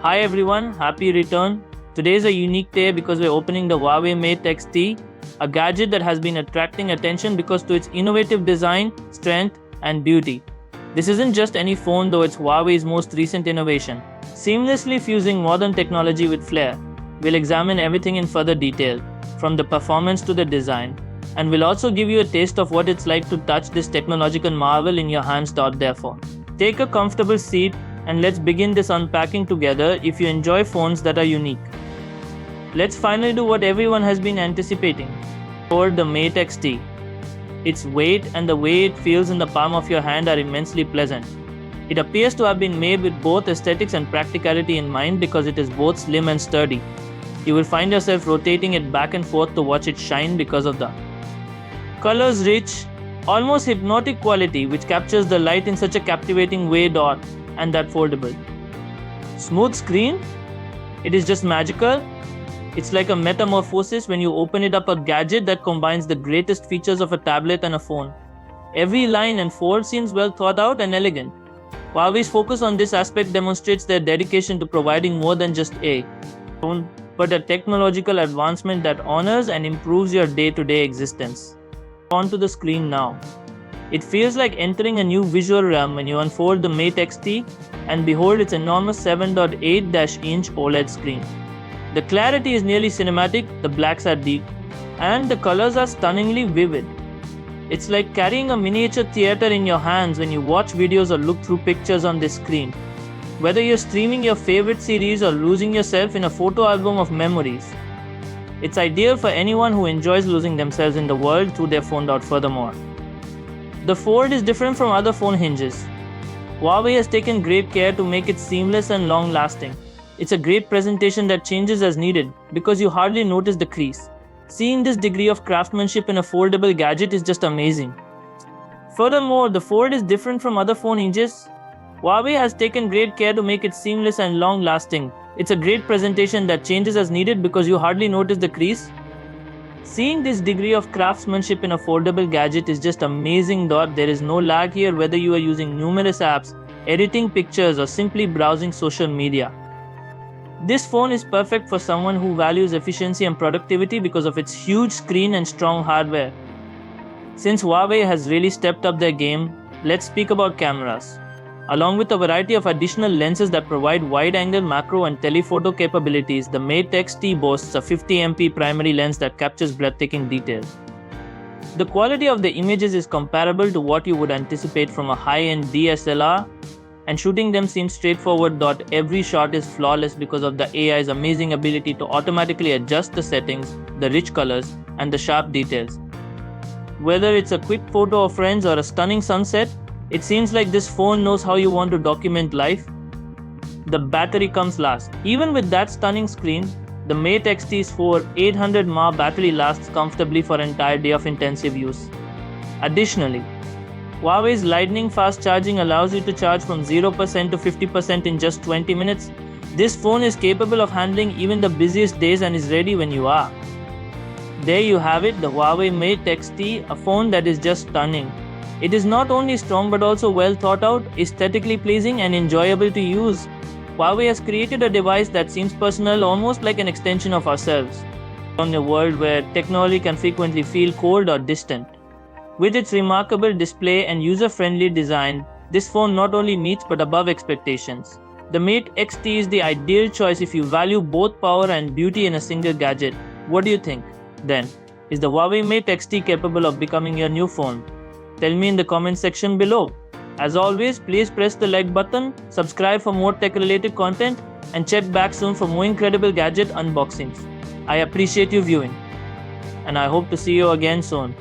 Hi everyone, happy return. Today is a unique day because we're opening the Huawei Mate XT, a gadget that has been attracting attention because to its innovative design, strength, and beauty. This isn't just any phone though, it's Huawei's most recent innovation. Seamlessly fusing modern technology with flair, we'll examine everything in further detail, from the performance to the design, and we'll also give you a taste of what it's like to touch this technological marvel in your hands. Therefore, take a comfortable seat and let's begin this unpacking together. If you enjoy phones that are unique, let's finally do what everyone has been anticipating, for the Mate XT. Its weight and the way it feels in the palm of your hand are immensely pleasant. It appears to have been made with both aesthetics and practicality in mind because it is both slim and sturdy. You will find yourself rotating it back and forth to watch it shine because of the color's rich, almost hypnotic quality which captures the light in such a captivating way. And that foldable smooth screen, it is just magical. It's like a metamorphosis when you open it up, a gadget that combines the greatest features of a tablet and a phone. Every line and fold seems well thought out and elegant. Huawei's focus on this aspect demonstrates their dedication to providing more than just a phone, but a technological advancement that honors and improves your day-to-day existence. Onto the screen now. It feels like entering a new visual realm when you unfold the Mate XT and behold its enormous 7.8-inch OLED screen. The clarity is nearly cinematic, the blacks are deep, and the colors are stunningly vivid. It's like carrying a miniature theater in your hands when you watch videos or look through pictures on this screen. Whether you're streaming your favorite series or losing yourself in a photo album of memories, it's ideal for anyone who enjoys losing themselves in the world through their phone. Furthermore, the fold is different from other phone hinges. Huawei has taken great care to make it seamless and long-lasting. It's a great presentation that changes as needed because you hardly notice the crease. Seeing this degree of craftsmanship in a foldable gadget is just amazing. Furthermore, the fold is different from other phone hinges. Huawei has taken great care to make it seamless and long-lasting. It's a great presentation that changes as needed because you hardly notice the crease. Seeing this degree of craftsmanship in a foldable gadget is just amazing. There is no lag here whether you are using numerous apps, editing pictures, or simply browsing social media. This phone is perfect for someone who values efficiency and productivity because of its huge screen and strong hardware. Since Huawei has really stepped up their game, let's speak about cameras. Along with a variety of additional lenses that provide wide-angle macro and telephoto capabilities, the Mate XT boasts a 50MP primary lens that captures breathtaking detail. The quality of the images is comparable to what you would anticipate from a high-end DSLR, and shooting them seems straightforward. Every shot is flawless because of the AI's amazing ability to automatically adjust the settings, the rich colors, and the sharp details. Whether it's a quick photo of friends or a stunning sunset, it seems like this phone knows how you want to document life. The battery comes last. Even with that stunning screen, the Mate XT's 800 mAh battery lasts comfortably for an entire day of intensive use. Additionally, Huawei's lightning fast charging allows you to charge from 0% to 50% in just 20 minutes. This phone is capable of handling even the busiest days and is ready when you are. There you have it, the Huawei Mate XT, a phone that is just stunning. It is not only strong but also well thought out, aesthetically pleasing, and enjoyable to use. Huawei has created a device that seems personal, almost like an extension of ourselves, in a world where technology can frequently feel cold or distant. With its remarkable display and user-friendly design, this phone not only meets but above expectations. The Mate XT is the ideal choice if you value both power and beauty in a single gadget. What do you think? Then, is the Huawei Mate XT capable of becoming your new phone? Tell me in the comment section below. As always, please press the like button, subscribe for more tech-related content, and check back soon for more incredible gadget unboxings. I appreciate you viewing, and I hope to see you again soon.